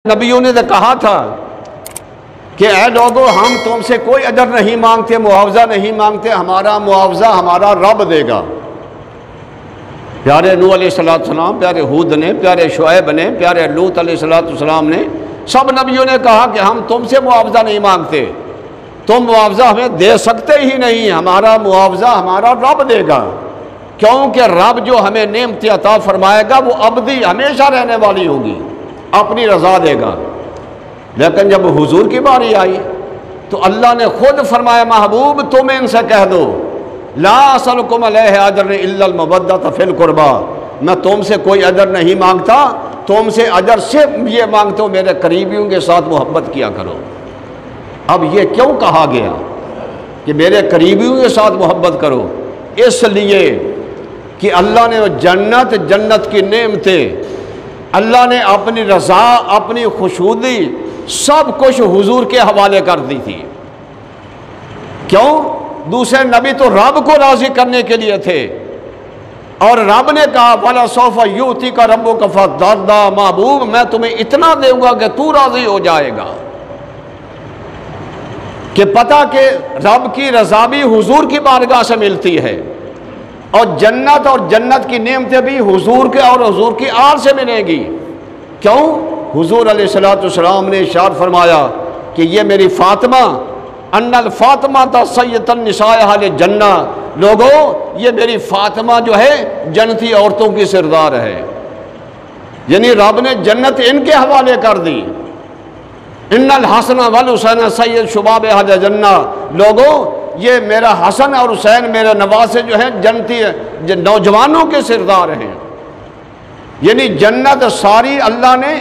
نبیوں نے تو کہا تھا کہ اے لوگو ہم تم سے کوئی اجر نہیں مانگتے، معاوضہ نہیں مانگتے، ہمارا معاوضہ ہمارا رب دے گا۔ پیارے نوح علیہ السلام، پیارے ہود نے، پیارے شعیب نے، پیارے لوط علیہ السلام نے، سب نبیوں نے کہا کہ ہم تم سے معاوضہ نہیں مانگتے، تم معاوضہ ہمیں دے سکتے ہی نہیں، ہمارا معاوضہ ہمارا رب دے گا، کیونکہ رب جو ہمیں نعمت عطا فرمائے گا وہ ابدی ہمیشہ رہنے والی ہوگی، اپنی رضا دے گا۔ لیکن جب حضور کی باری آئی تو اللہ نے خود فرمایا محبوب تم ان سے کہہ دو لا اسألکم علیہ اجر الا المودۃ فی القربی، میں تم سے کوئی اجر نہیں مانگتا، تم سے اجر صرف یہ مانگتا ہوں میرے قریبیوں کے ساتھ محبت کیا کرو۔ اب یہ کیوں کہا گیا کہ میرے قریبیوں کے ساتھ محبت کرو؟ اس لیے کہ اللہ نے جنت کی نعمتیں، اللہ نے اپنی رضا، اپنی خوشنودی سب کچھ حضور کے حوالے کر دی تھی۔ کیوں؟ دوسرے نبی تو رب کو راضی کرنے کے لیے تھے، اور رب نے کہا وَلَسَوْفَ يُؤْتِيكَ رَبُّكَ فَتَرْضَىٰ، محبوب میں تمہیں اتنا دوں گا کہ تو راضی ہو جائے گا، کہ پتہ کہ رب کی رضا بھی حضور کی بارگاہ سے ملتی ہے، اور جنت کی نعمتیں بھی حضور کے اور حضور کی آل سے ملے گی۔ کیوں؟ حضور علیہ السلام نے ارشاد فرمایا کہ یہ میری فاطمہ ان الفاطمہ سید النساء اہل الجنہ، لوگوں یہ میری فاطمہ جو ہے جنتی عورتوں کی سردار ہے، یعنی رب نے جنت ان کے حوالے کر دی۔ ان الحسن والحسین سید شباب اہل الجنہ، لوگوں یہ میرا حسن اور حسین میرے نواسے جو ہیں جنتی نوجوانوں کے سردار ہیں، یعنی جنت ساری اللہ نے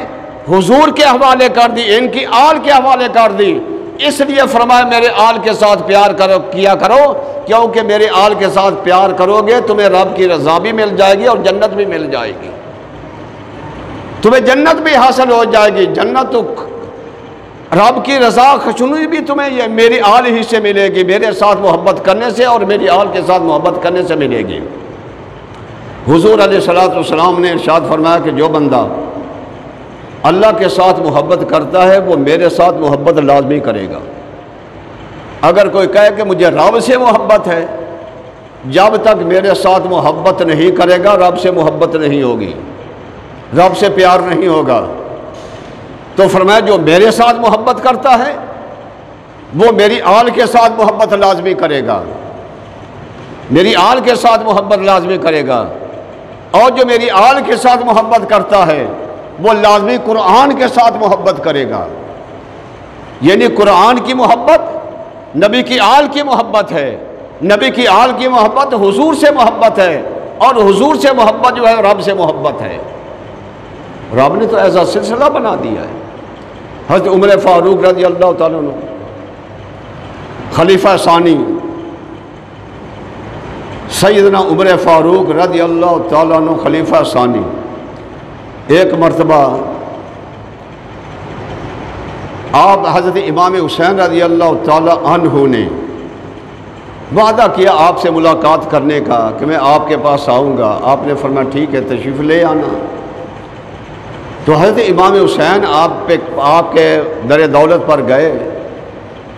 حضور کے حوالے کر دی، ان کی آل کے حوالے کر دی۔ اس لیے فرمایا میرے آل کے ساتھ پیار کیا کرو، کیونکہ میرے آل کے ساتھ پیار کرو گے تمہیں رب کی رضا بھی مل جائے گی اور جنت بھی مل جائے گی، تمہیں جنت بھی حاصل ہو جائے گی۔ جنت تو رب کی رضا خوشنودی بھی تمہیں یہ میری آل ہی سے ملے گی، میرے ساتھ محبت کرنے سے اور میری آل کے ساتھ محبت کرنے سے ملے گی۔ حضور علیہ السلام نے ارشاد فرمایا کہ جو بندہ اللہ کے ساتھ محبت کرتا ہے وہ میرے ساتھ محبت لازمی کرے گا۔ اگر کوئی کہے کہ مجھے رب سے محبت ہے، جب تک میرے ساتھ محبت نہیں کرے گا رب سے محبت نہیں ہوگی، رب سے پیار نہیں ہوگا۔ تو فرمایا جو میرے ساتھ محبت کرتا ہے وہ میری آل کے ساتھ محبت لازمی کرے گا، میری آل کے ساتھ محبت لازمی کرے گا، اور جو میری آل کے ساتھ محبت کرتا ہے وہ لازمی قرآن کے ساتھ محبت کرے گا، یعنی قرآن کی محبت نبی کی آل کی محبت ہے، نبی کی آل کی محبت حضور سے محبت ہے، اور حضور سے محبت جو ہے رب سے محبت ہے۔ رب نے تو ایسا سلسلہ بنا دیا ہے۔ حضرت عمر فاروق رضی اللہ تعالیٰ عنہ خلیفہ ثانی سیدنا عمر فاروق رضی اللہ تعالیٰ عنہ خلیفہ ثانی، ایک مرتبہ آپ حضرت امام حسین رضی اللہ تعالیٰ عنہ نے وعدہ کیا آپ سے ملاقات کرنے کا کہ میں آپ کے پاس آؤں گا۔ آپ نے فرمایا ٹھیک ہے تشریف لے آنا۔ تو حضرت امام حسین آپ کے در دولت پر گئے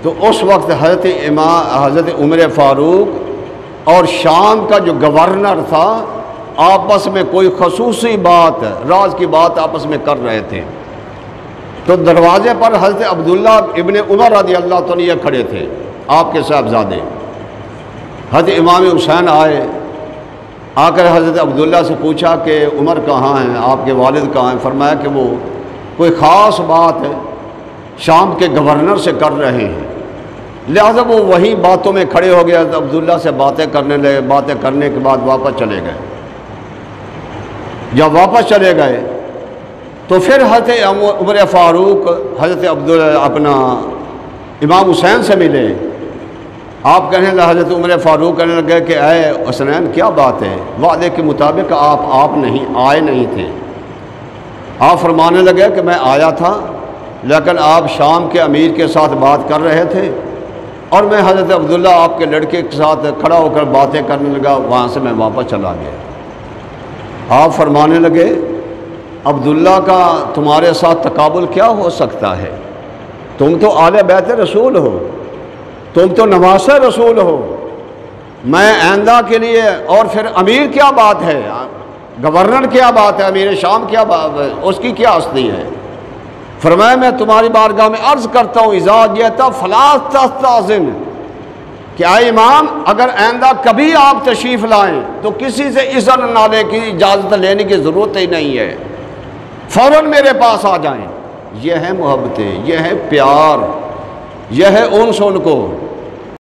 تو اس وقت حضرت عمر فاروق اور شام کا جو گورنر تھا آپس میں کوئی خصوصی بات، راز کی بات آپس میں کر رہے تھے۔ تو دروازے پر حضرت عبداللہ ابن عمر رضی اللہ تعالیٰ کھڑے تھے، آپ کے صاحبزادے۔ حضرت امام حسین آئے، آ کر حضرت عبداللہ سے پوچھا کہ عمر کہاں ہیں، آپ کے والد کہاں ہیں؟ فرمایا کہ وہ کوئی خاص بات ہے شام کے گورنر سے کر رہے ہیں، لہذا وہ وہیں باتوں میں کھڑے ہو گئے، حضرت عبداللہ سے باتیں کرنے لگے، باتیں کرنے کے بعد واپس چلے گئے۔ جب واپس چلے گئے تو پھر حضرت عمر فاروق حضرت اپنا امام حسین سے ملے۔ آپ کہنے لگے، حضرت عمر فاروق کہنے لگے کہ اے حسنین کیا بات ہے؟ وعدے کے مطابق آپ آئے نہیں تھے۔ آپ فرمانے لگے کہ میں آیا تھا لیکن آپ شام کے امیر کے ساتھ بات کر رہے تھے، اور میں حضرت عبداللہ آپ کے لڑکے کے ساتھ کھڑا ہو کر باتیں کرنے لگا، وہاں سے میں واپس چلا گیا۔ آپ فرمانے لگے عبداللہ کا تمہارے ساتھ تقابل کیا ہو سکتا ہے؟ تم تو آل بیت رسول ہو، تم تو نواس رسول ہو، میں آئندہ کے لیے، اور پھر امیر کیا بات ہے، گورنر کیا بات ہے، امیر شام کیا بات ہے، اس کی کیا ہستی ہے؟ فرمایا میں تمہاری بارگاہ میں عرض کرتا ہوں اذا جئت فلا تستأذن، کہ اے امام اگر آئندہ کبھی آپ تشریف لائیں تو کسی سے اذن نہ لے کی، اجازت لینے کی ضرورت ہی نہیں ہے، فوراً میرے پاس آ جائیں۔ یہ ہے محبتیں، یہ ہے پیار، یہ ہے انس ان کو۔